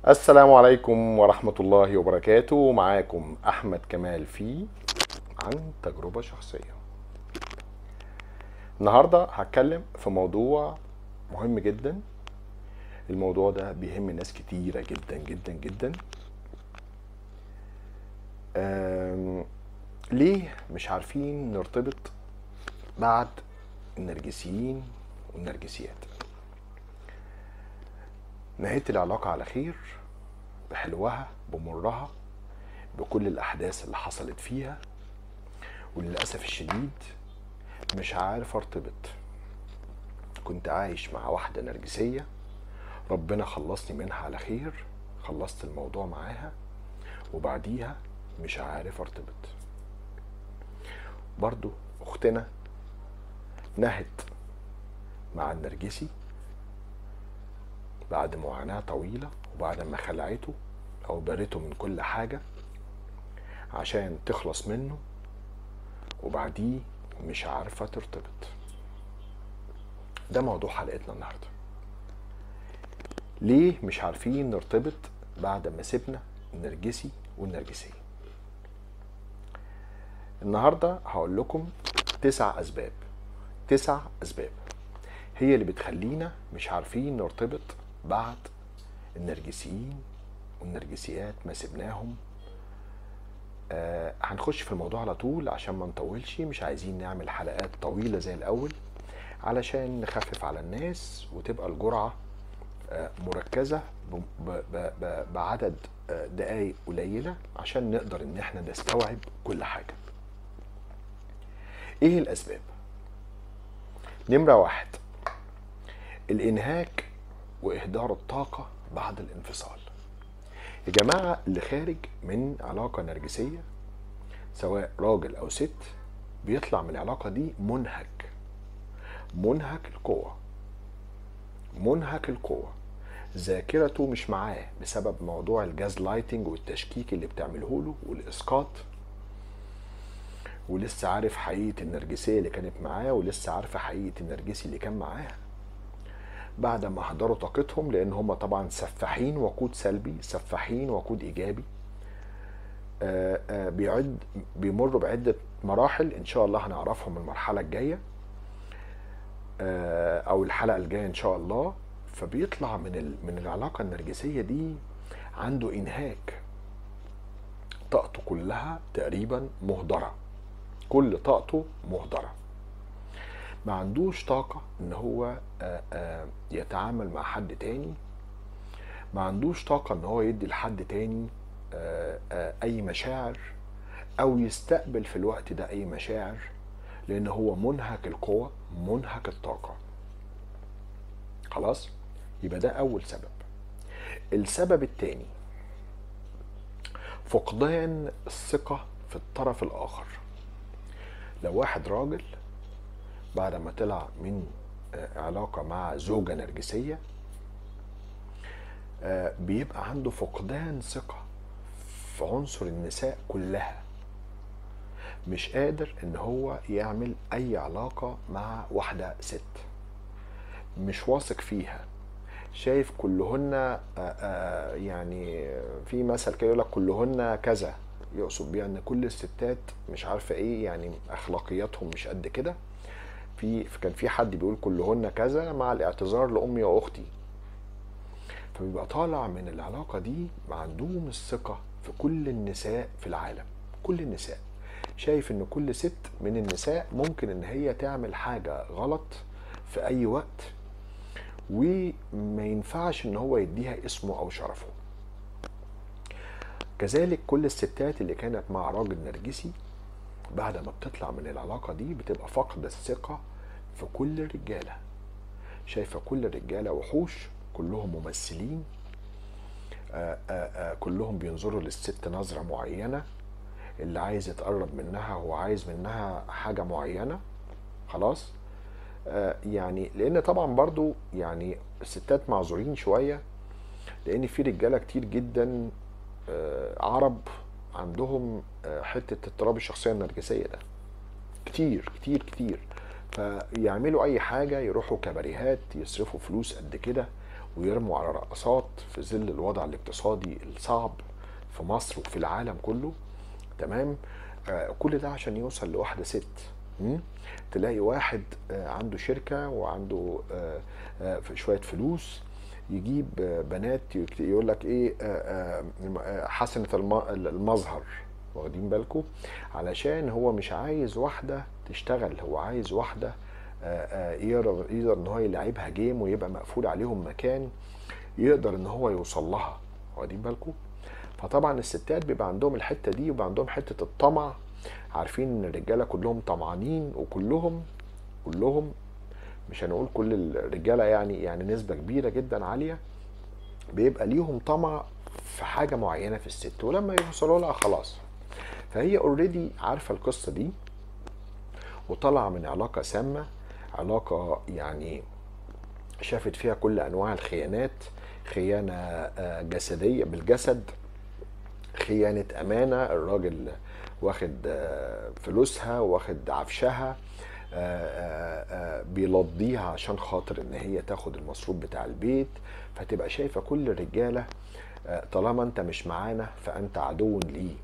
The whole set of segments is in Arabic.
السلام عليكم ورحمة الله وبركاته. معاكم أحمد كمال في عن تجربة شخصية. النهاردة هتكلم في موضوع مهم جدا. الموضوع ده بيهم ناس كتيرة جدا جدا جدا. ليه مش عارفين نرتبط بعد النرجسيين والنرجسيات؟ نهاية العلاقة على خير، بحلوها بمرها، بكل الأحداث اللي حصلت فيها، وللأسف الشديد مش عارف ارتبط. كنت عايش مع واحدة نرجسية، ربنا خلصني منها على خير، خلصت الموضوع معاها، وبعديها مش عارف ارتبط. برضو اختنا نهت مع النرجسي بعد معاناة طويلة، وبعد ما خلعته او برته من كل حاجة عشان تخلص منه، وبعديه مش عارفة ترتبط. ده موضوع حلقتنا النهاردة. ليه مش عارفين نرتبط بعد ما سيبنا النرجسي والنرجسية؟ النهاردة هقول لكم 9 أسباب. 9 أسباب هي اللي بتخلينا مش عارفين نرتبط بعد النرجسيين والنرجسيات ما سيبناهم. هنخش في الموضوع على طول عشان ما نطولش، مش عايزين نعمل حلقات طويلة زي الأول علشان نخفف على الناس وتبقى الجرعة مركزة بعدد دقايق قليلة عشان نقدر ان احنا نستوعب كل حاجة. ايه الاسباب؟ نمرة 1، الانهاك واهدار الطاقة بعد الانفصال. يا جماعة، اللي خارج من علاقة نرجسية سواء راجل او ست بيطلع من العلاقة دي منهك، منهك القوة، منهك القوة. ذاكرته مش معاه بسبب موضوع الجاز لايتنج والتشكيك اللي بتعمله له والاسقاط، ولسه عارف حقيقة النرجسية اللي كانت معاه، ولسه عارفة حقيقة النرجسي اللي كان معاها بعد ما هدروا طاقتهم، لان هم طبعا سفاحين وقود سلبي، سفاحين وقود ايجابي. بيمروا بعدة مراحل ان شاء الله هنعرفهم المرحلة الجاية او الحلقة الجاية ان شاء الله. فبيطلع من العلاقة النرجسية دي عنده انهاك، طاقته كلها تقريبا مهدرة، كل طاقته مهدرة. ما عندوش طاقة ان هو يتعامل مع حد تاني، ما عندوش طاقة ان هو يدي لحد تاني اي مشاعر او يستقبل في الوقت ده اي مشاعر، لان هو منهك القوة، منهك الطاقة. خلاص، يبقى ده اول سبب. السبب التاني، فقدان الثقة في الطرف الاخر. لو واحد راجل بعد ما طلع من علاقة مع زوجة نرجسية بيبقى عنده فقدان ثقة في عنصر النساء كلها، مش قادر ان هو يعمل اي علاقة مع واحدة ست، مش واثق فيها، شايف كلهن يعني في مثل كده يقول لك كلهن كذا، يقصد بيها ان كل الستات مش عارفة ايه، يعني اخلاقياتهم مش قد كده. كان في حد بيقول كلهن كذا مع الاعتذار لامي واختي. فبيبقى طالع من العلاقة دي معندوم الثقة في كل النساء في العالم، كل النساء، شايف ان كل ست من النساء ممكن ان هي تعمل حاجة غلط في اي وقت، وما ينفعش ان هو يديها اسمه او شرفه. كذلك كل الستات اللي كانت مع راجل نرجسي بعد ما بتطلع من العلاقة دي بتبقى فاقدة الثقة في كل الرجالة، شايفة كل الرجالة وحوش، كلهم ممثلين، كلهم بينظروا للست نظرة معينة، اللي عايز يتقرب منها هو عايز منها حاجة معينة. خلاص، يعني لان طبعا برضو يعني الستات معذورين شوية، لان في رجالة كتير جدا عرب عندهم حتة اضطراب الشخصية النرجسية ده، كتير كتير كتير. فيعملوا اي حاجة، يروحوا كباريهات، يصرفوا فلوس قد كده ويرموا على رقصات في ظل الوضع الاقتصادي الصعب في مصر وفي العالم كله. تمام. كل ده عشان يوصل لواحدة ست. تلاقي واحد عنده شركة وعنده شوية فلوس، يجيب بنات يقول لك ايه، حسنة المظهر، واخدين بالكم؟ علشان هو مش عايز واحدة تشتغل، هو عايز واحدة يقدر ان هو يلعبها جيم ويبقى مقفول عليهم مكان يقدر ان هو يوصل لها، واخدين بالكم؟ فطبعا الستات بيبقى عندهم الحته دي، وبيبقى عندهم حته الطمع. عارفين ان الرجاله كلهم طمعانين، وكلهم مش هنقول كل الرجاله، يعني نسبه كبيره جدا عاليه بيبقى ليهم طمع في حاجه معينه في الست، ولما يوصلوا لها خلاص. فهي اوريدي عارفه القصه دي، وطلع من علاقه سامه، علاقه يعني شافت فيها كل انواع الخيانات، خيانه جسديه بالجسد، خيانة أمانة، الراجل واخد فلوسها واخد عفشها، بيلضيها عشان خاطر ان هي تاخد المصروف بتاع البيت. فتبقى شايفة كل الرجالة طالما انت مش معانا فانت عدو ليه.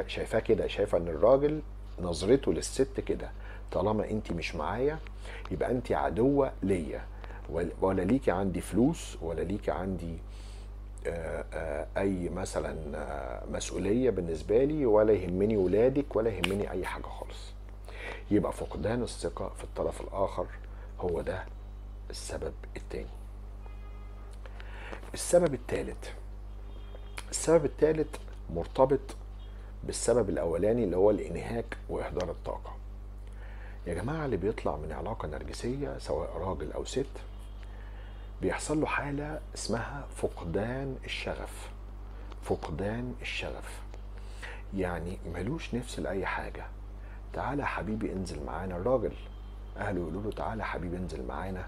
شايفاه كده، شايفة ان الراجل نظرته للست كده، طالما انت مش معايا يبقى انت عدوة ليا، ولا ليكي عندي فلوس، ولا ليكي عندي اي مثلا مسؤوليه بالنسبه لي، ولا يهمني ولادك، ولا يهمني اي حاجه خالص. يبقى فقدان الثقه في الطرف الاخر هو ده السبب الثاني. السبب الثالث مرتبط بالسبب الاولاني اللي هو الانهاك واهدار الطاقه. يا جماعه، اللي بيطلع من علاقه نرجسيه سواء راجل او ست بيحصل له حاله اسمها فقدان الشغف. فقدان الشغف يعني ملوش نفس لأي حاجة. تعالى يا حبيبي انزل معانا، الراجل أهله يقولوا له تعالى يا حبيبي انزل معانا،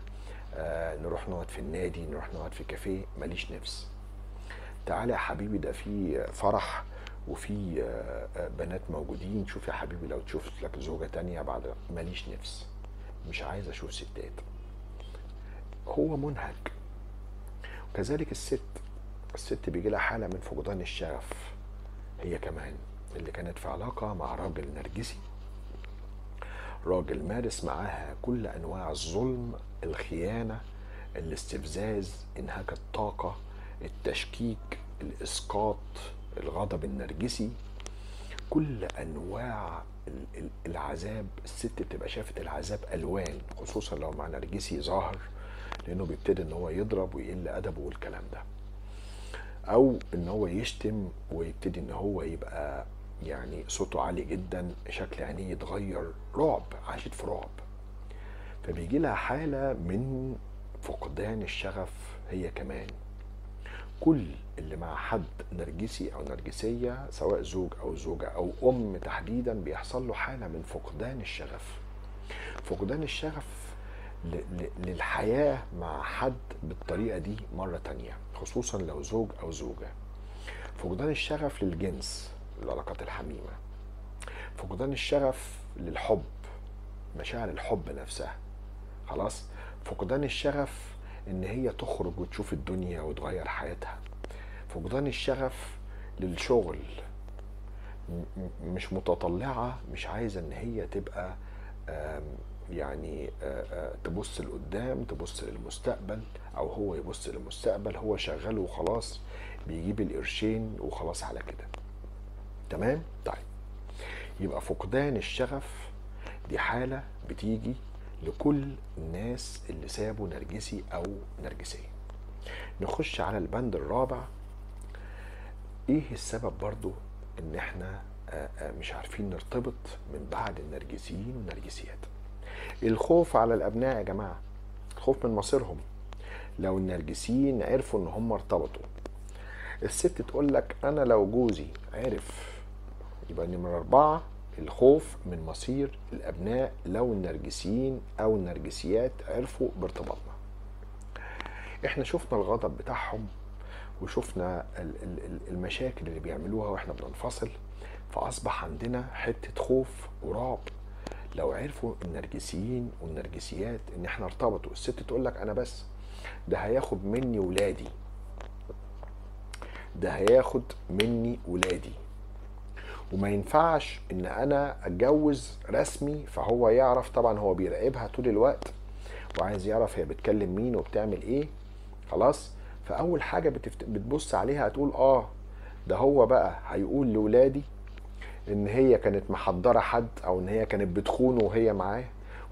نروح نقعد في النادي، نروح نقعد في كافيه، ماليش نفس. تعالى يا حبيبي ده في فرح وفي بنات موجودين، شوف يا حبيبي لو تشوف لك زوجة تانية بعد، ماليش نفس، مش عايز اشوف ستات. هو منهك. وكذلك الست بيجي لها حالة من فقدان الشغف هي كمان، اللي كانت في علاقة مع راجل نرجسي، راجل مارس معاها كل أنواع الظلم، الخيانة، الاستفزاز، إنهاك الطاقة، التشكيك، الإسقاط، الغضب النرجسي، كل أنواع العذاب. الست بتبقى شافت العذاب ألوان، خصوصا لو مع نرجسي ظاهر، لأنه بيبتدي إن هو يضرب ويقل أدبه والكلام ده، او ان هو يشتم ويبتدي ان هو يبقى يعني صوته عالي جدا، شكل عينيه يتغير، رعب، عاشت في رعب. فبيجي لها حالة من فقدان الشغف هي كمان. كل اللي مع حد نرجسي او نرجسية سواء زوج او زوجة او ام تحديدا بيحصل له حالة من فقدان الشغف. فقدان الشغف للحياة مع حد بالطريقة دي مرة تانية، خصوصا لو زوج أو زوجة. فقدان الشغف للجنس، العلاقات الحميمة. فقدان الشغف للحب، مشاعر الحب نفسها، خلاص. فقدان الشغف إن هي تخرج وتشوف الدنيا وتغير حياتها. فقدان الشغف للشغل، مش متطلعة، مش عايزة إن هي تبقى يعني تبص لقدام، تبص للمستقبل، او هو يبص للمستقبل، هو شغال وخلاص بيجيب القرشين وخلاص على كده. تمام. طيب، يبقى فقدان الشغف دي حالة بتيجي لكل الناس اللي سابوا نرجسي او نرجسية. نخش على البند الرابع. ايه السبب برضو ان احنا مش عارفين نرتبط من بعد النرجسيين والنرجسيات؟ الخوف على الابناء يا جماعه، الخوف من مصيرهم. لو النرجسيين عرفوا ان هم ارتبطوا، الست تقول لك انا لو جوزي عرف، يبقى نمرة 4 الخوف من مصير الابناء لو النرجسيين او النرجسيات عرفوا بارتباطنا. احنا شفنا الغضب بتاعهم، وشفنا المشاكل اللي بيعملوها واحنا بننفصل، فاصبح عندنا حته خوف ورعب. لو عرفوا النرجسيين والنرجسيات ان احنا ارتبطوا، الست تقول لك انا بس ده هياخد مني ولادي، ده هياخد مني ولادي. وما ينفعش ان انا اتجوز رسمي فهو يعرف، طبعا هو بيراقبها طول الوقت وعايز يعرف هي بتكلم مين وبتعمل ايه. خلاص، فاول حاجه بتبص عليها هتقول ده هو بقى هيقول لولادي ان هي كانت محضره حد، او ان هي كانت بتخونه وهي معاه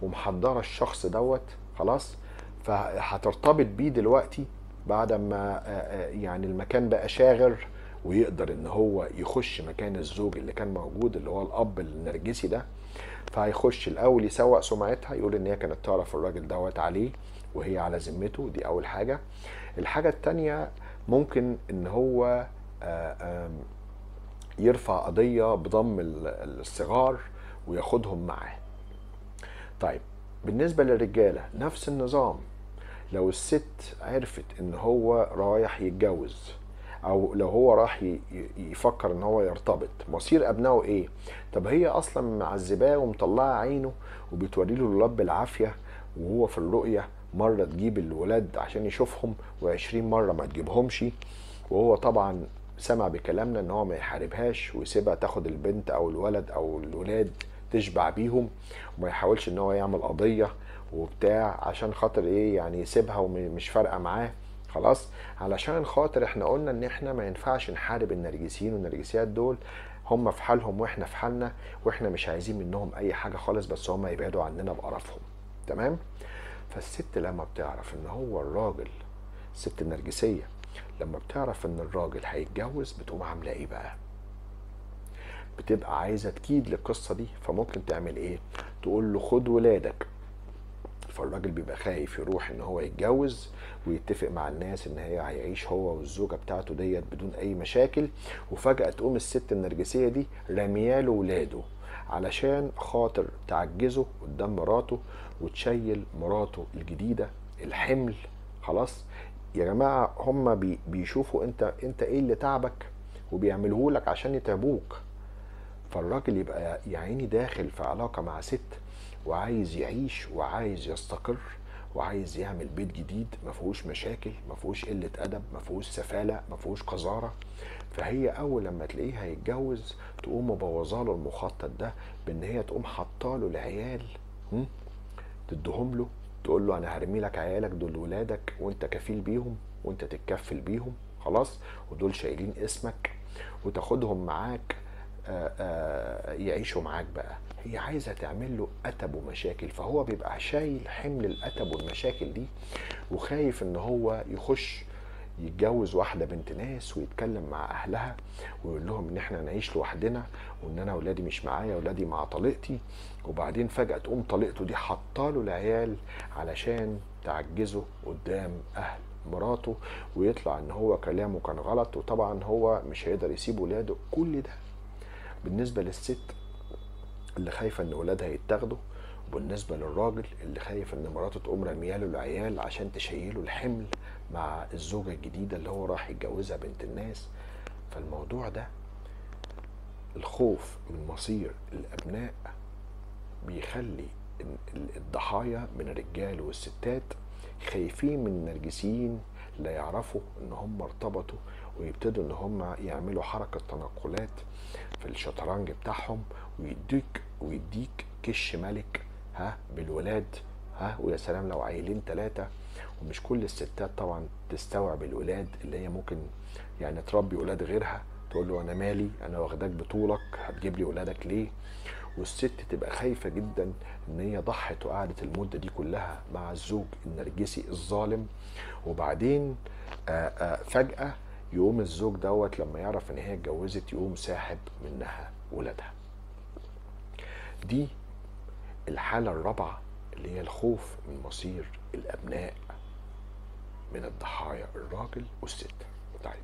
ومحضره الشخص دوت. خلاص، فهترتبط بيه دلوقتي بعد ما يعني المكان بقى شاغر، ويقدر ان هو يخش مكان الزوج اللي كان موجود اللي هو الاب النرجسي ده. فهيخش الاول يسوق سمعتها، يقول ان هي كانت تعرف الراجل دوت عليه وهي على ذمته. دي اول حاجه. الحاجه التانيه، ممكن ان هو يرفع قضيه بضم الصغار وياخدهم معاه. طيب، بالنسبه للرجاله نفس النظام. لو الست عرفت ان هو رايح يتجوز، او لو هو راح يفكر ان هو يرتبط، مصير ابنائه ايه؟ طب هي اصلا معذباه ومطلعه عينه وبتوري له الولاد بالعافيه، وهو في الرؤيه مره تجيب الولاد عشان يشوفهم و20 مره ما تجيبهمش، وهو طبعا سمع بكلامنا ان هو ما يحاربهاش ويسيبها تاخد البنت او الولد او الولاد تشبع بيهم، وما يحاولش ان هو يعمل قضيه وبتاع عشان خاطر ايه يعني يسيبها ومش فارقه معاه. خلاص، علشان خاطر احنا قلنا ان احنا ما ينفعش نحارب النرجسيين والنرجسيات دول، هم في حالهم واحنا في حالنا، واحنا مش عايزين منهم اي حاجه خالص، بس هم يبعدوا عننا بقرفهم. تمام. فالست لما بتعرف ان هو الراجل، الست النرجسيه لما بتعرف ان الراجل هيتجوز بتقوم عامله ايه بقى؟ بتبقى عايزه تكيد للقصه دي. فممكن تعمل ايه؟ تقول له خد ولادك. فالراجل بيبقى خايف يروح ان هو يتجوز ويتفق مع الناس ان هي هيعيش هو والزوجه بتاعته ديت بدون اي مشاكل، وفجاه تقوم الست النرجسيه دي رمياله ولاده علشان خاطر تعجزه قدام مراته وتشيل مراته الجديده الحمل. خلاص يا جماعه، هم بيشوفوا انت ايه اللي تعبك وبيعملوه لك عشان يتعبوك. فالراجل يبقى يا عيني داخل في علاقه مع ست وعايز يعيش وعايز يستقر وعايز يعمل بيت جديد ما فيهوش مشاكل، ما فيهوش قله ادب، ما فيهوش سفاله، ما فيهوش قذاره. فهي اول لما تلاقيه هيتجوز تقوم مبوظه له المخطط ده بان هي تقوم حاطاله العيال، تديهم له، تقول له انا هرمي لك عيالك دول ولادك وانت كفيل بيهم وانت تتكفل بيهم. خلاص، ودول شايلين اسمك وتاخدهم معاك يعيشوا معاك بقى. هي عايزه تعمل له اتب ومشاكل، فهو بيبقى شايل حمل الاتب والمشاكل دي وخايف ان هو يخش يتجوز واحده بنت ناس ويتكلم مع اهلها ويقول لهم ان احنا نعيش لوحدنا وان انا اولادي مش معايا، اولادي مع طليقتي. وبعدين فجاه تقوم طليقته دي حطاله العيال علشان تعجزه قدام اهل مراته، ويطلع ان هو كلامه كان غلط، وطبعا هو مش هيقدر يسيب ولاده. كل ده بالنسبه للست اللي خايفه ان ولادها يتاخدوا، وبالنسبه للراجل اللي خايف ان مراته تقوم رمياله العيال عشان تشيله الحمل مع الزوجه الجديده اللي هو راح يتجوزها بنت الناس. فالموضوع ده الخوف من مصير الابناء بيخلي الضحايا من الرجال والستات خايفين من النرجسيين لا يعرفوا ان هم ارتبطوا ويبتدوا ان هم يعملوا حركة تنقلات في الشطرنج بتاعهم، ويديك كش ملك بالولاد. ويا سلام لو عيلين 3. ومش كل الستات طبعا تستوعب الولاد، اللي هي ممكن يعني تربي ولاد غيرها، تقول له انا مالي، انا واخداك بطولك، هتجيب لي ولادك ليه؟ والست تبقى خايفة جدا ان هي ضحت وقعدت المدة دي كلها مع الزوج النرجسي الظالم، وبعدين فجأة يقوم الزوج دوت لما يعرف ان هي اتجوزت يقوم ساحب منها ولادها. دي الحالة الرابعة اللي هي الخوف من مصير الابناء من الضحايا الراجل والست. طيب،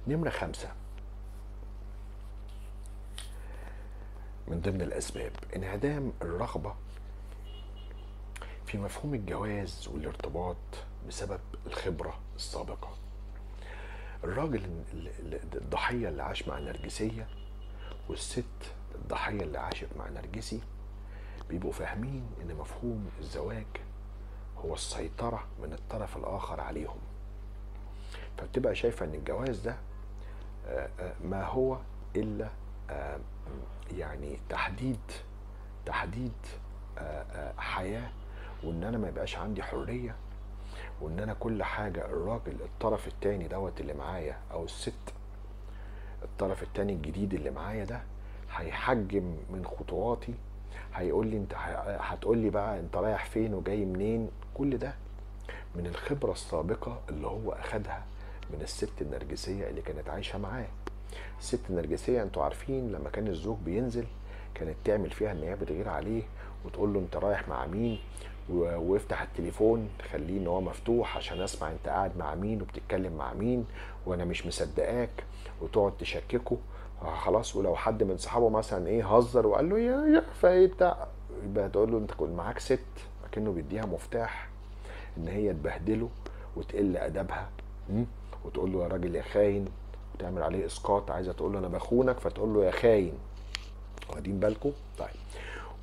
نمرة 5 من ضمن الأسباب انعدام الرغبة في مفهوم الجواز والارتباط بسبب الخبرة السابقة. الراجل الضحية اللي عاش مع نرجسية والست الضحية اللي عاشت مع نرجسي بيبقوا فاهمين ان مفهوم الزواج هو السيطرة من الطرف الآخر عليهم. فبتبقى شايفة ان الجواز ده ما هو إلا يعني تحديد حياة، وان انا ما يبقاش عندي حرية، وان انا كل حاجة الراجل الطرف التاني دوت اللي معايا، او الست الطرف التاني الجديد اللي معايا ده هيحجم من خطواتي، هيقول لي انت، هتقول لي بقى انت رايح فين وجاي منين. كل ده من الخبرة السابقة اللي هو اخدها من الست النرجسية اللي كانت عايشة معاه. الست النرجسية انتوا عارفين لما كان الزوج بينزل كانت تعمل فيها ان هي بتغير عليه وتقول له انت رايح مع مين، وافتح التليفون خليه ان هو مفتوح عشان اسمع انت قاعد مع مين وبتتكلم مع مين وانا مش مصدقاك، وتقعد تشككه. خلاص، ولو حد من صحابه مثلا هزر وقال له يا فايه بتاع، يبقى تقول له انت كنت معاك ست، كأنه بيديها مفتاح ان هي تبهدله وتقل ادبها، وتقول له يا راجل يا خاين، وتعمل عليه اسقاط. عايزه تقول له انا بخونك فتقول له يا خاين. واخدين بالكم؟ طيب،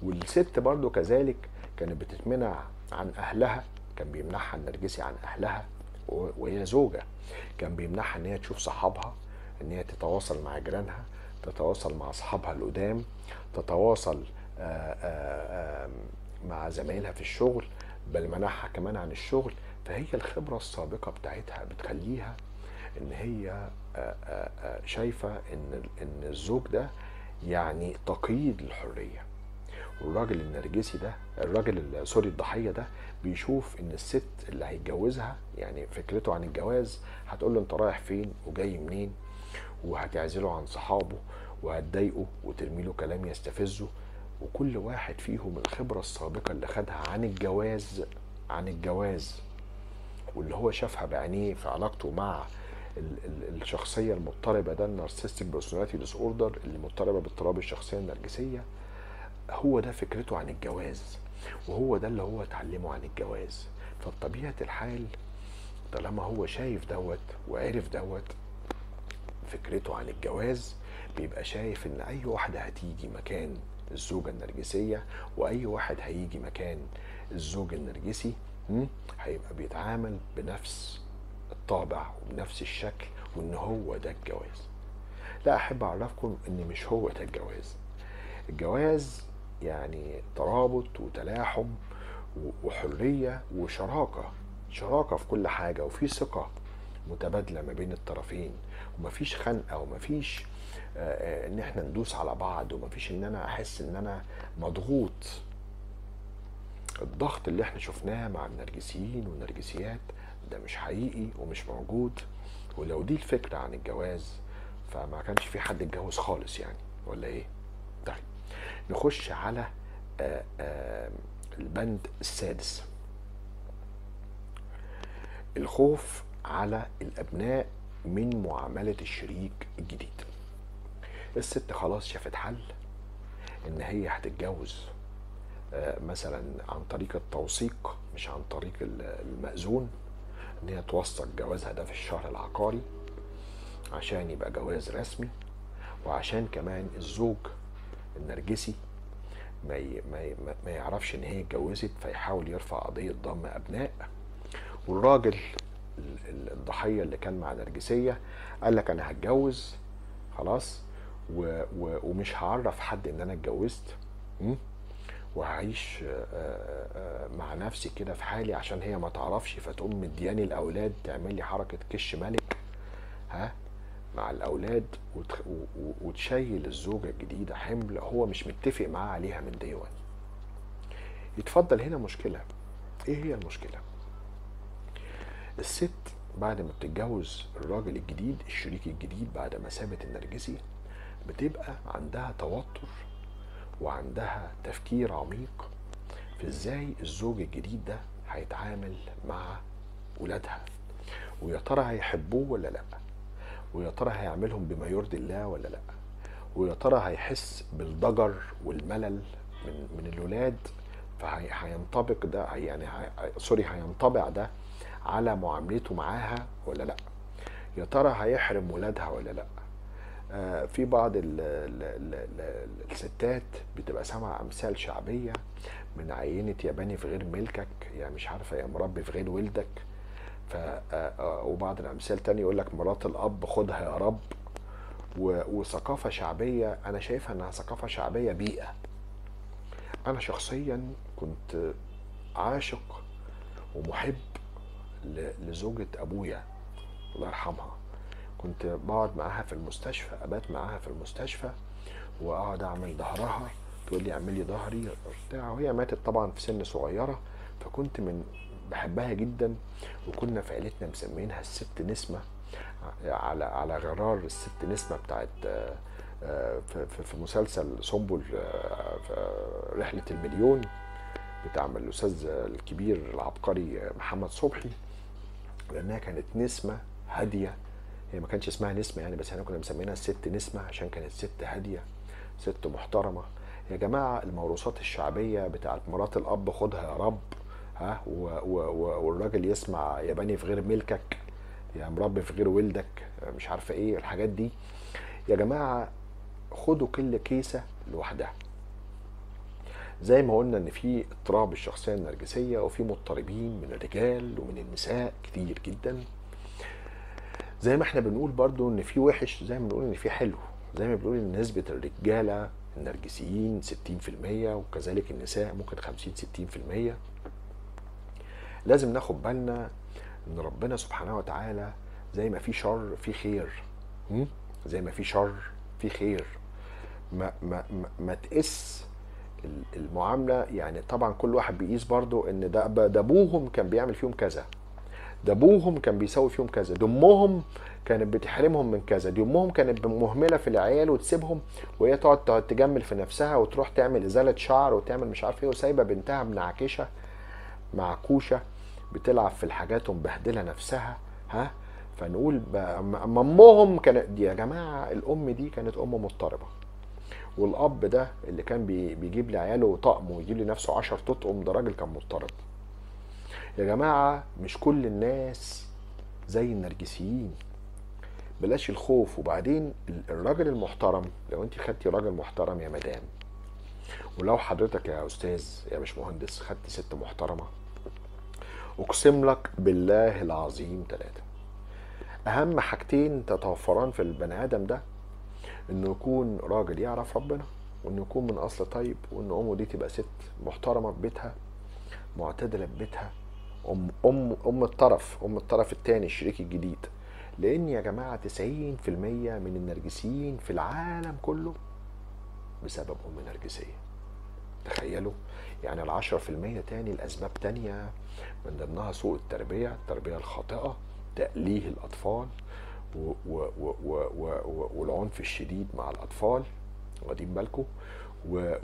والست برضو كذلك كانت بتتمنع عن اهلها، كان بيمنعها النرجسي عن اهلها وهي زوجة، كان بيمنعها ان هي تشوف صحابها، ان هي تتواصل مع جيرانها، تتواصل مع اصحابها القدام، تتواصل مع زمايلها في الشغل، بل منعها كمان عن الشغل. فهي الخبرة السابقة بتاعتها بتخليها ان هي شايفة ان الزوج ده يعني تقييد للحرية. والراجل النرجسي ده، سوري الضحية ده، بيشوف ان الست اللي هيتجوزها يعني فكرته عن الجواز هتقول له انت رايح فين وجاي منين، وهتعزله عن صحابه وهتضايقه وترمي له كلام يستفزه. وكل واحد فيهم الخبرة السابقة اللي خدها عن الجواز واللي هو شافها بعينيه في علاقته مع الشخصية المضطربة ده، النارسيستيك بيرسوناليتي ديس اوردر، اللي مضطربة باضطراب الشخصية النرجسية. هو ده فكرته عن الجواز، وهو ده اللي هو اتعلمه عن الجواز. فبطبيعة الحال طالما هو شايف دوت وعرف دوت فكرته عن الجواز، بيبقى شايف ان اي واحدة هتيجي مكان الزوجة النرجسية واي واحد هيجي مكان الزوج النرجسي هيبقى بيتعامل بنفس الطابع وبنفس الشكل، وان هو ده الجواز. لا، احب اعرفكم ان مش هو ده الجواز. الجواز يعني ترابط وتلاحم وحرية وشراكة في كل حاجة، وفي ثقة متبادلة ما بين الطرفين، ومفيش خنقة، ومفيش ان احنا ندوس على بعض، ومفيش ان انا احس ان انا مضغوط. الضغط اللي احنا شفناه مع النرجسيين والنرجسيات ده مش حقيقي ومش موجود. ولو دي الفكرة عن الجواز فما كانش في حد اتجوز خالص يعني، ولا ايه؟ طيب، نخش على البند السادس، الخوف على الأبناء من معاملة الشريك الجديد. الست خلاص شافت حل ان هي هتتجوز مثلا عن طريق التوثيق مش عن طريق المأذون، ان هي توثق جوازها ده في الشهر العقاري عشان يبقى جواز رسمي، وعشان كمان الزوج النرجسي ما يعرفش ان هي اتجوزت فيحاول يرفع قضية ضم ابناء. والراجل الضحية اللي كان مع نرجسية قال لك انا هتجوز خلاص ومش هعرف حد ان انا اتجوزت، وهعيش مع نفسي كده في حالي عشان هي ما تعرفش، فتقوم مدياني الاولاد تعمل لي حركة كش ملك مع الاولاد، وتشيل الزوجة الجديدة حمل هو مش متفق معاه عليها من ديوان. يتفضل هنا مشكلة. ايه هي المشكلة؟ الست بعد ما بتتجوز الراجل الجديد الشريك الجديد بعد ما سابت النرجسي بتبقى عندها توتر وعندها تفكير عميق في ازاي الزوج الجديد ده هيتعامل مع ولادها، ويا ترى هيحبوه ولا لا، ويا ترى هيعملهم بما يرضي الله ولا لا، ويا ترى هيحس بالضجر والملل من الولاد، فهينطبق ده يعني هينطبع ده على معاملته معاها ولا لا، يا ترى هيحرم ولادها ولا لا، في بعض الستات بتبقى سامعة أمثال شعبية من عينة ياباني في غير ملكك، يعني مش عارفة يا مربي في غير ولدك. ف وبعض الأمثال تاني يقول لك مرات الأب خدها يا رب. وثقافة شعبية أنا شايفها إنها ثقافة شعبية بيئة. أنا شخصيا كنت عاشق ومحب لزوجة أبويا الله يرحمها. كنت بقعد معاها في المستشفى، أبات معاها في المستشفى وأقعد أعمل ظهرها، تقول لي اعملي ظهري بتاع. وهي ماتت طبعا في سن صغيرة، فكنت بحبها جدا. وكنا في عيلتنا مسمينها الست نسمة، على غرار الست نسمة بتاعت في مسلسل سنبل، في رحلة المليون بتاع الأستاذ الكبير العبقري محمد صبحي، لأنها كانت نسمة هادية. هي ما كانش اسمها نسمة يعني، بس احنا كنا مسمينها الست نسمة عشان كانت ست هادية، ست محترمة. يا جماعة الموروثات الشعبية بتاعت مرات الأب خدها يا رب، ها والراجل يسمع ياباني في غير ملكك، يا مربي في غير ولدك، مش عارفة ايه الحاجات دي. يا جماعة خدوا كل كيسة لوحدها. زي ما قلنا ان في اضطراب الشخصية النرجسية، وفي مضطربين من الرجال ومن النساء كتير جدا. زي ما احنا بنقول برضو ان في وحش، زي ما بنقول ان في حلو. زي ما بنقول ان نسبة الرجالة النرجسيين 60%، وكذلك النساء ممكن 50-60%. لازم ناخد بالنا ان ربنا سبحانه وتعالى زي ما في شر في خير. زي ما في شر في خير. ما تقيس المعاملة. يعني طبعا كل واحد بيقيس برضو ان ده ابوهم كان بيعمل فيهم كذا، ده ابوهم كان بيسوي فيهم كذا، دي امهم كانت بتحرمهم من كذا، دي امهم كانت مهمله في العيال وتسيبهم، وهي تقعد تجمل في نفسها وتروح تعمل ازاله شعر وتعمل مش عارف ايه، وسايبه بنتها منعكشه معكوشه بتلعب في الحاجات ومبهدله نفسها. ها، فنقول اما امهم كانت، يا جماعه الام دي كانت ام مضطربه، والاب ده اللي كان بيجيب لعياله طقم ويجيب لنفسه 10 تطقم، ده راجل كان مضطرب. يا جماعة مش كل الناس زي النرجسيين، بلاش الخوف. وبعدين الراجل المحترم، لو انت خدتي راجل محترم يا مدام، ولو حضرتك يا استاذ يا مش مهندس خدت ست محترمة، اقسم لك بالله العظيم 3 اهم حاجتين تتوفران في البني ادم ده: انه يكون راجل يعرف ربنا، وانه يكون من اصل طيب، وان امه دي تبقى ست محترمة في بيتها، معتدلة في بيتها، ام الطرف الثاني الشريك الجديد. لان يا جماعه 90% من النرجسيين في العالم كله بسبب ام نرجسيه. تخيلوا، يعني ال10% تاني الاسباب تانية، من ضمنها سوء التربيه الخاطئه، تأليه الاطفال والعنف الشديد مع الاطفال، واخدين بالكم،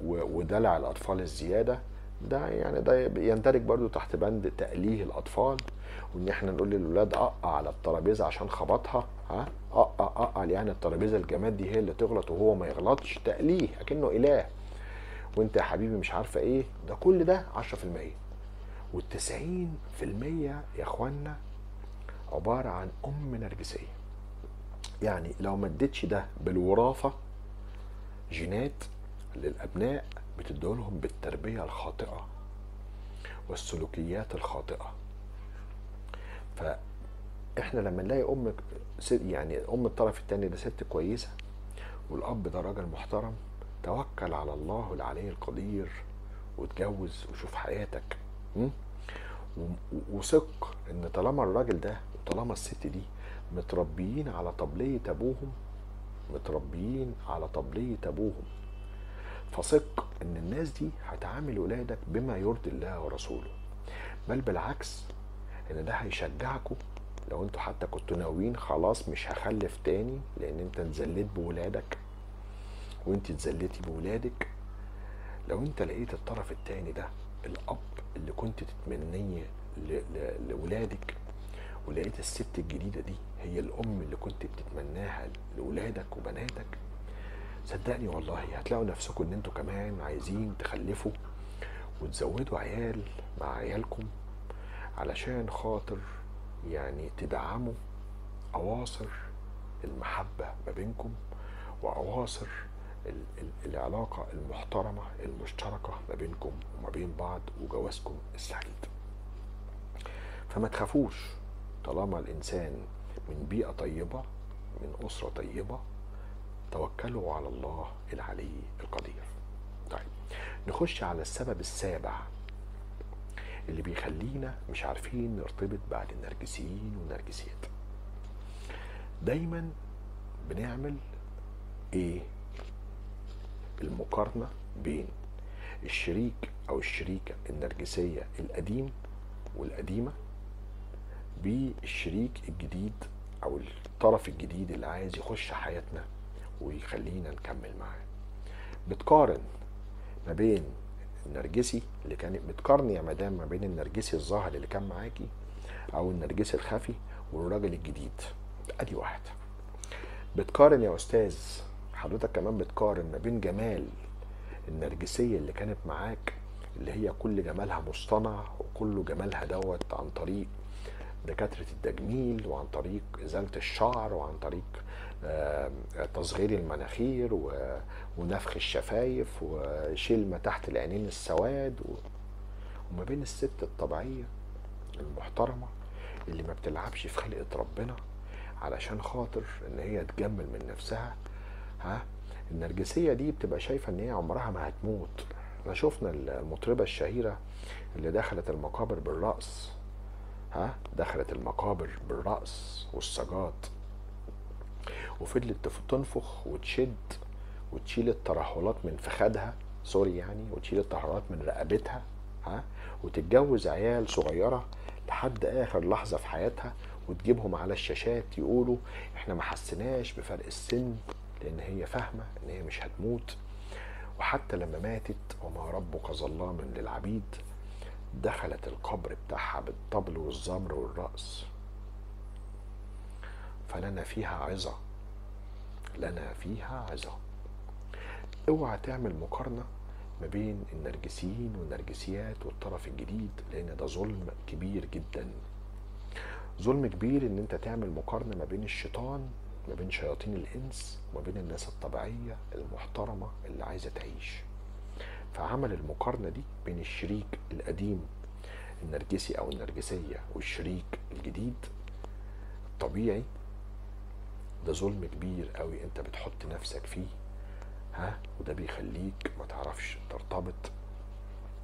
ودلع الاطفال الزياده. ده يعني ده يندرج برضو تحت بند تأليه الأطفال، وإن إحنا نقول للولاد أقع على الترابيزة عشان خبطها. ها، أقع يعني الترابيزة الجماد دي هي اللي تغلط وهو ما يغلطش، تأليه أكنه إله، وأنت يا حبيبي مش عارفة إيه. ده كل ده 10%. وال90% يا إخوانا عبارة عن أم نرجسية. يعني لو ما اديتش ده بالوراثة، جينات للأبناء بتدولهم بالتربية الخاطئة والسلوكيات الخاطئة. فاحنا لما نلاقي يعني ام الطرف الثاني ده ست كويسة، والاب ده راجل محترم، توكل على الله العلي القدير واتجوز وشوف حياتك. وثق ان طالما الراجل ده وطالما الست دي متربيين على طبلية ابوهم، فثق ان الناس دي هتعامل ولادك بما يرضي الله ورسوله. بل بالعكس، ان ده هيشجعكم لو انتوا حتى كنتوا ناويين خلاص مش هخلف تاني، لان انت اتذليت بولادك وانت اتذليتي بولادك. لو انت لقيت الطرف التاني ده الاب اللي كنت تتمنيه لولادك، ولقيت الست الجديدة دي هي الام اللي كنت بتتمناها لولادك وبناتك، صدقني والله هتلاقوا نفسكم ان انتوا كمان عايزين تخلفوا وتزودوا عيال مع عيالكم، علشان خاطر يعني تدعموا أواصر المحبة ما بينكم، وأواصر العلاقة المحترمة المشتركة ما بينكم وما بين بعض وجوازكم السعيد. فما تخافوش طالما الإنسان من بيئة طيبة، من أسرة طيبة، توكلوا على الله العلي القدير. طيب نخش على السبب السابع اللي بيخلينا مش عارفين نرتبط بعد النرجسيين والنرجسيات. دايما بنعمل ايه؟ المقارنة بين الشريك او الشريكة النرجسية القديم والقديمة بالشريك الجديد او الطرف الجديد اللي عايز يخش حياتنا ويخلينا نكمل معاه. بتقارن ما بين النرجسي اللي كان بتقارني يا مدام ما بين النرجسي الظاهر اللي كان معاكي او النرجسي الخفي والراجل الجديد. ادي واحد. بتقارن يا استاذ حضرتك كمان بتقارن ما بين جمال النرجسية اللي كانت معاك اللي هي كل جمالها مصطنع وكل جمالها دوت عن طريق دكاترة التجميل وعن طريق إزالة الشعر وعن طريق تصغير المناخير ونفخ الشفايف وشيل ما تحت العينين السواد وما بين الست الطبيعية المحترمة اللي ما بتلعبش في خلقة ربنا علشان خاطر ان هي تجمل من نفسها. النرجسية دي بتبقى شايفة ان هي عمرها ما هتموت. احنا شفنا المطربة الشهيرة اللي دخلت المقابر بالرقص، دخلت المقابر بالرقص والسجات وفضلت تنفخ وتشد وتشيل الترهلات من فخادها، سوري يعني، وتشيل الترهلات من رقبتها، وتتجوز عيال صغيرة لحد اخر لحظة في حياتها وتجيبهم على الشاشات يقولوا احنا ما حسناش بفرق السن لان هي فاهمة ان هي مش هتموت. وحتى لما ماتت وما ربك ظلام للعبيد دخلت القبر بتاعها بالطبل والزمر والرقص. فلنا فيها عظة، لنا فيها عظة. اوعى تعمل مقارنة ما بين النرجسيين والنرجسيات والطرف الجديد لان ده ظلم كبير جدا. ظلم كبير ان انت تعمل مقارنة ما بين الشيطان، ما بين شياطين الانس وما بين الناس الطبيعية المحترمة اللي عايزة تعيش. فعمل المقارنة دي بين الشريك القديم النرجسي او النرجسية والشريك الجديد الطبيعي، ده ظلم كبير قوي انت بتحط نفسك فيه. وده بيخليك ما تعرفش ترتبط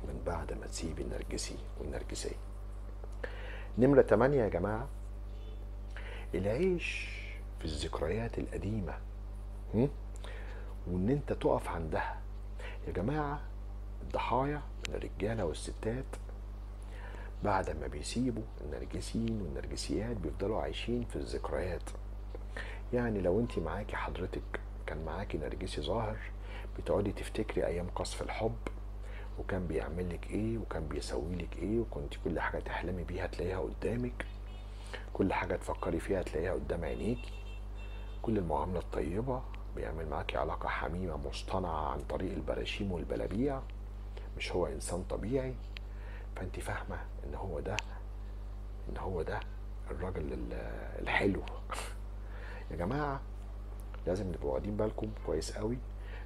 من بعد ما تسيب النرجسي والنرجسية. نمرة 8 يا جماعة، العيش في الذكريات القديمة وان انت تقف عندها. يا جماعة الضحايا من الرجالة والستات بعد ما بيسيبوا النرجسيين والنرجسيات بيفضلوا عايشين في الذكريات. يعني لو انت معاكي حضرتك كان معاكي نرجسي ظاهر بتقعدي تفتكري ايام قصف الحب وكان بيعمل لك ايه وكان بيسوي لك ايه، وكنت كل حاجة تحلمي بيها تلاقيها قدامك، كل حاجة تفكري فيها تلاقيها قدام عينيكي، كل المعاملة الطيبة، بيعمل معاكي علاقة حميمة مصطنعة عن طريق البراشيم والبلابيع، مش هو انسان طبيعي. فانت فاهمة ان هو ده الراجل الحلو. يا جماعة لازم نبقوا واخدين بالكم كويس قوي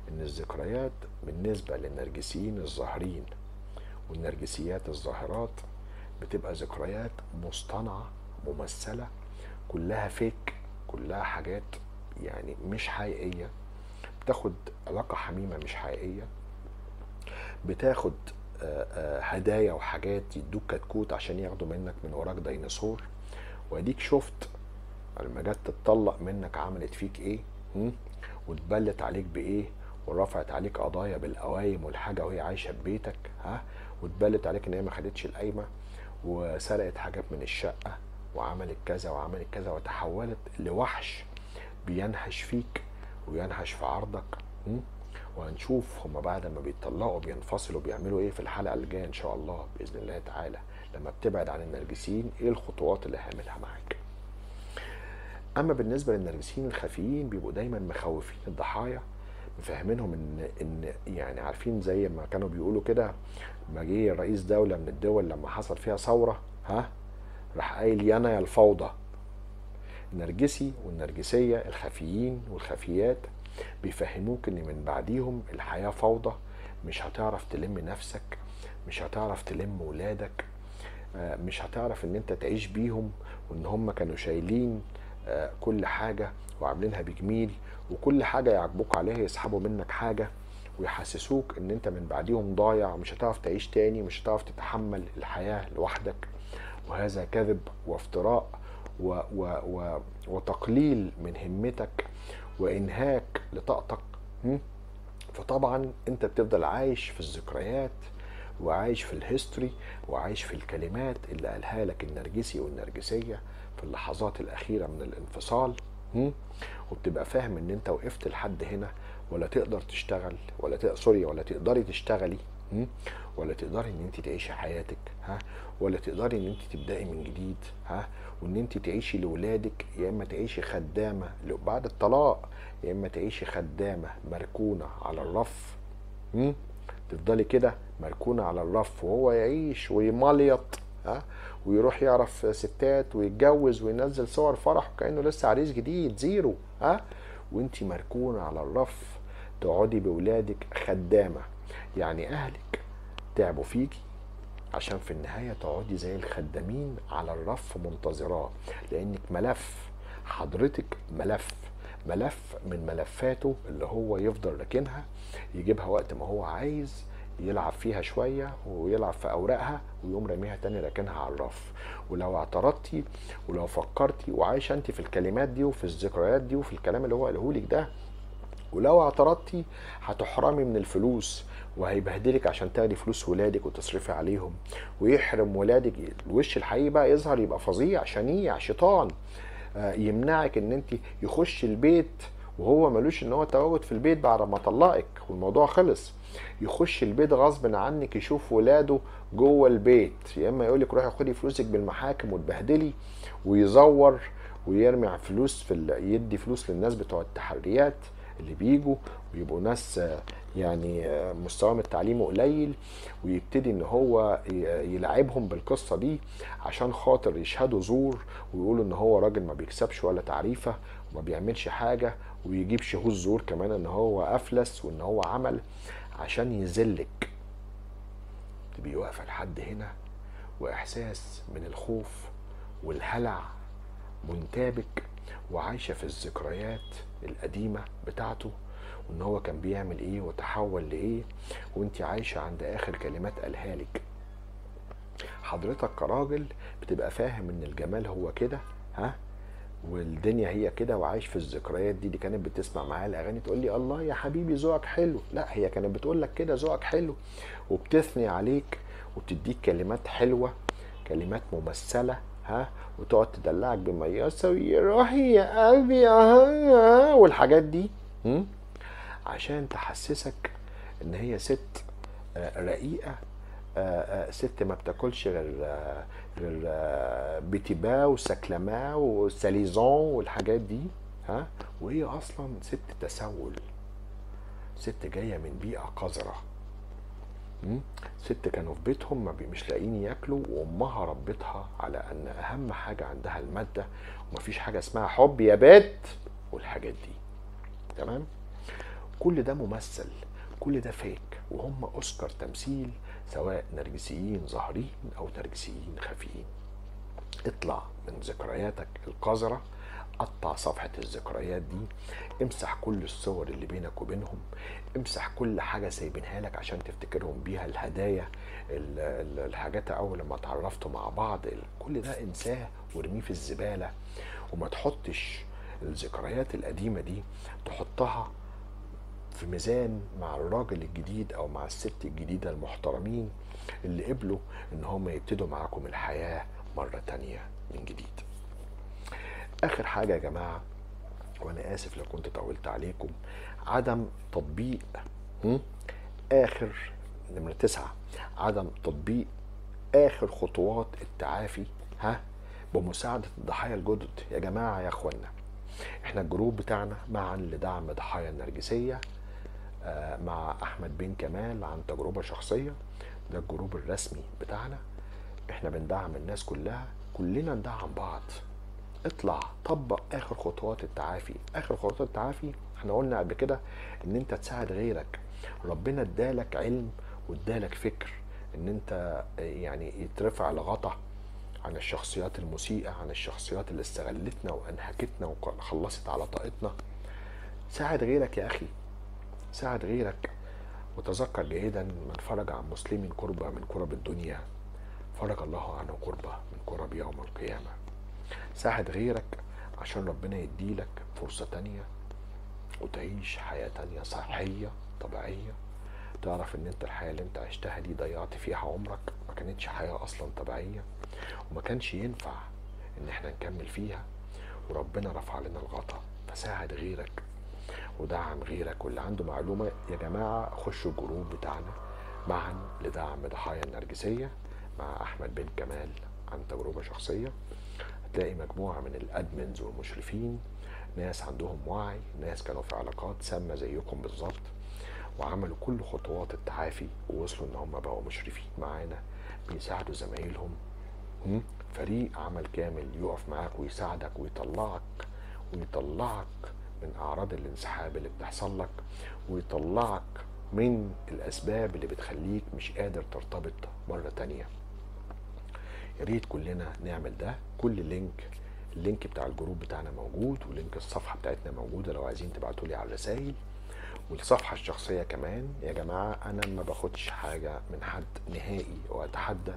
ان الذكريات بالنسبة للنرجسيين الظاهرين والنرجسيات الظاهرات بتبقى ذكريات مصطنعة ممثلة، كلها فيك، كلها حاجات يعني مش حقيقية. بتاخد علاقة حميمة مش حقيقية، بتاخد هدايا وحاجات يدوك كتكوت عشان ياخدوا منك من وراك ديناصور. واديك شفت لما جت تتطلق منك عملت فيك ايه، واتبلت عليك بايه، ورفعت عليك قضايا بالقوايم والحاجه وهي عايشه ببيتك، واتبلت عليك ان هي ما خدتش القايمه وسرقت حاجات من الشقه وعملت كذا وعملت كذا وتحولت لوحش بينهش فيك وينهش في عرضك. وهنشوف هما بعد ما بيتطلقوا بينفصلوا بيعملوا ايه في الحلقه اللي جايه ان شاء الله باذن الله تعالى، لما بتبعد عن النرجسيين ايه الخطوات اللي هعملها معاك. اما بالنسبه للنرجسيين الخفيين بيبقوا دايما مخوفين الضحايا، مفهمينهم ان يعني عارفين زي ما كانوا بيقولوا كده، ما جه رئيس دوله من الدول لما حصل فيها ثوره راح قايل يانا يا الفوضى، النرجسي والنرجسية الخفيين والخفيات بيفهموك ان من بعديهم الحياة فوضى، مش هتعرف تلم نفسك، مش هتعرف تلم ولادك، مش هتعرف ان انت تعيش بيهم، وان هم كانوا شايلين كل حاجة وعاملينها بجميل، وكل حاجة يعجبوك عليها يسحبوا منك حاجة ويحسسوك ان انت من بعديهم ضايع، مش هتعرف تعيش تاني، مش هتعرف تتحمل الحياة لوحدك. وهذا كذب وافتراء وتقليل من همتك وانهاك لطاقتك. فطبعا انت بتفضل عايش في الذكريات وعايش في الهيستوري وعايش في الكلمات اللي قالها لك النرجسي والنرجسية في اللحظات الأخيرة من الانفصال. وبتبقى فاهم ان انت وقفت لحد هنا، ولا تقدر تشتغل، ولا تقدري تشتغلي، ولا تقدري ان انت تعيشي حياتك، ولا تقدري ان انت تبدأي من جديد، وان انت تعيشي لولادك، يا اما تعيشي خدامة بعد الطلاق، يا اما تعيشي خدامة مركونة على الرف. تفضلي كده مركونة على الرف، وهو يعيش ويمليط ويروح يعرف ستات ويتجوز وينزل صور فرح كأنه لسه عريس جديد زيرو، وانتي مركونة على الرف تقعدي بولادك خدامة. يعني اهلك تعبوا فيكي عشان في النهاية تقعدي زي الخدامين على الرف منتظراه، لانك ملف، حضرتك ملف من ملفاته اللي هو يفضل راكنها، يجيبها وقت ما هو عايز يلعب فيها شوية ويلعب في أوراقها ويقوم راميها تاني راكنها على الرف. ولو اعترضتي ولو فكرتي وعايشة انت في الكلمات دي وفي الذكريات دي وفي الكلام اللي هو قالهولك ده، ولو اعترضتي هتحرمي من الفلوس، وهيبهدلك عشان تاخدي فلوس ولادك وتصرفي عليهم، ويحرم ولادك. الوش الحقيقي بقى يظهر، يبقى فظيع شنيع شيطان، يمنعك ان انت يخش البيت وهو ملوش ان هو تواجد في البيت بعد ما طلقك والموضوع خلص، يخش البيت غصب عنك يشوف ولاده جوه البيت، يا اما يقولك روحي خدي فلوسك بالمحاكم وتبهدلي، ويزور ويرمي فلوس يدي فلوس للناس بتوع التحريات اللي بيجوا ويبقوا ناس يعني مستواهم التعليمي قليل، ويبتدي ان هو يلعبهم بالقصه دي عشان خاطر يشهدوا زور ويقولوا ان هو راجل ما بيكسبش ولا تعريفه وما بيعملش حاجه، ويجيب شهود زور كمان ان هو افلس وان هو عمل عشان يذلك. تبقي واقفه لحد هنا واحساس من الخوف والهلع منتابك، وعايشه في الذكريات القديمه بتاعته وان هو كان بيعمل ايه وتحول لايه، وانت عايشه عند اخر كلمات قالها لك. حضرتك كراجل بتبقى فاهم ان الجمال هو كده، والدنيا هي كده، وعايش في الذكريات دي كانت بتسمع معايا الاغاني تقول لي الله يا حبيبي ذوقك حلو، لا هي كانت بتقول لك كده ذوقك حلو، وبتثني عليك وبتديك كلمات حلوه، كلمات ممثله، وتقعد تدلعك بمياسه ويروحي يا قلبي والحاجات دي، عشان تحسسك ان هي ست رقيقه، ست ما بتاكلش غير بيتيبا وسكلما وساليزون والحاجات دي، وهي اصلا ست تسول، ست جايه من بيئه قذره، ست كانوا في بيتهم مش لاقيين ياكلوا، وامها ربتها على ان اهم حاجه عندها الماده، ومفيش حاجه اسمها حب يا بيت والحاجات دي. تمام؟ كل ده ممثل، كل ده فيك، وهم اوسكار تمثيل، سواء نرجسيين ظاهرين او نرجسيين خفيين. اطلع من ذكرياتك القذرة، قطع صفحة الذكريات دي، امسح كل الصور اللي بينك وبينهم، امسح كل حاجة سايبينها لك عشان تفتكرهم بيها، الهدايا، الحاجات اول لما اتعرفتوا مع بعض، كل ده انساه وارميه في الزبالة. وما تحطش الذكريات القديمة دي تحطها في ميزان مع الراجل الجديد او مع الست الجديدة المحترمين اللي قبلوا ان هم يبتدوا معاكم الحياة مرة تانية من جديد. اخر حاجة يا جماعة، وانا اسف لو كنت طولت عليكم، عدم تطبيق اخر نمرة 9، عدم تطبيق اخر خطوات التعافي بمساعدة الضحايا الجدد. يا جماعة يا اخوانا، احنا الجروب بتاعنا معا لدعم ضحايا النرجسية مع احمد بن كمال عن تجربة شخصية، ده الجروب الرسمي بتاعنا. احنا بندعم الناس كلها، كلنا ندعم بعض، اطلع طبق اخر خطوات التعافي. اخر خطوات التعافي احنا قلنا قبل كده ان انت تساعد غيرك. ربنا ادالك علم وادالك فكر ان انت يعني يترفع الغطا عن الشخصيات المسيئة، عن الشخصيات اللي استغلتنا وانهكتنا وخلصت على طاقتنا. ساعد غيرك يا اخي، ساعد غيرك. وتذكر جيدا من فرج عن مسلم كربة من كرب الدنيا فرج الله عنه كربة من كرب يوم القيامة. ساعد غيرك عشان ربنا يديلك فرصة تانية وتعيش حياة تانية صحية طبيعية. تعرف ان انت الحياة اللي انت عشتها دي ضيعت فيها عمرك، ما كانتش حياة اصلا طبيعية، وما كانش ينفع ان احنا نكمل فيها، وربنا رفع لنا الغطا. فساعد غيرك ودعم غيرك. واللي عنده معلومة يا جماعة خشوا الجروب بتاعنا معا لدعم ضحايا النرجسية مع أحمد بن كمال عن تجربة شخصية. هتلاقي مجموعة من الأدمنز والمشرفين، ناس عندهم وعي، ناس كانوا في علاقات سامة زيكم بالظبط وعملوا كل خطوات التعافي ووصلوا ان هم بقوا مشرفين معانا بيساعدوا زمايلهم. فريق عمل كامل يقف معاك ويساعدك ويطلعك من اعراض الانسحاب اللي بتحصل لك، ويطلعك من الاسباب اللي بتخليك مش قادر ترتبط مرة تانية. يا ريت كلنا نعمل ده. كل اللينك بتاع الجروب بتاعنا موجود، ولينك الصفحة بتاعتنا موجودة لو عايزين تبعتوا لي على الرسائل. والصفحة الشخصية كمان يا جماعة، أنا ما باخدش حاجة من حد نهائي، وأتحدى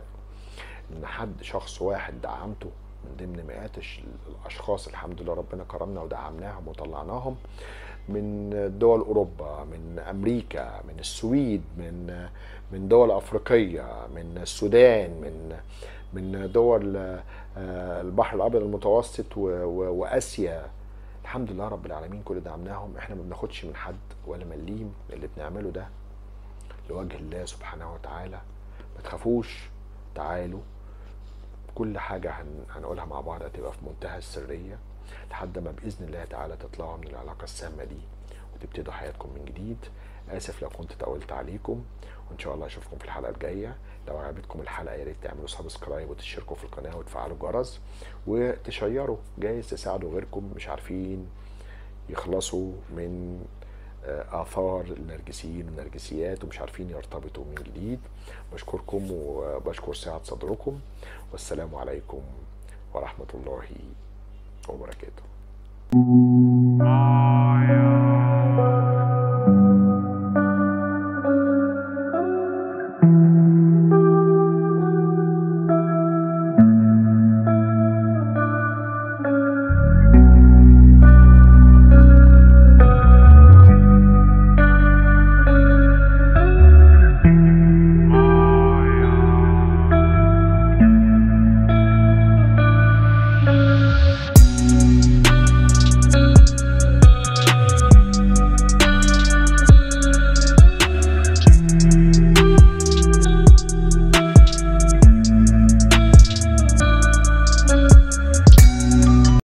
إن حد شخص واحد دعمته من ضمن مئات الأشخاص الحمد لله ربنا كرمنا ودعمناهم وطلعناهم من دول أوروبا، من أمريكا، من السويد، من دول أفريقية، من السودان، من دول البحر الأبيض المتوسط وآسيا. الحمد لله رب العالمين كل دعمناهم. احنا ما بناخدش من حد ولا مليم، اللي بنعمله ده لوجه الله سبحانه وتعالى. ما تخافوش، تعالوا. كل حاجة هنقولها مع بعض هتبقى في منتهى السرية لحد ما بإذن الله تعالى تطلعوا من العلاقة السامة دي وتبتدوا حياتكم من جديد. آسف لو كنت طولت عليكم، وإن شاء الله أشوفكم في الحلقة الجاية. لو عجبتكم الحلقة يا ريت تعملوا سبسكرايب وتشتركوا في القناة وتفعلوا الجرس وتشيروا، جايز تساعدوا غيركم مش عارفين يخلصوا من آثار النرجسيين والنرجسيات ومش عارفين يرتبطوا من جديد. بشكركم وبشكر سعة صدركم، والسلام عليكم ورحمة الله وبركاته.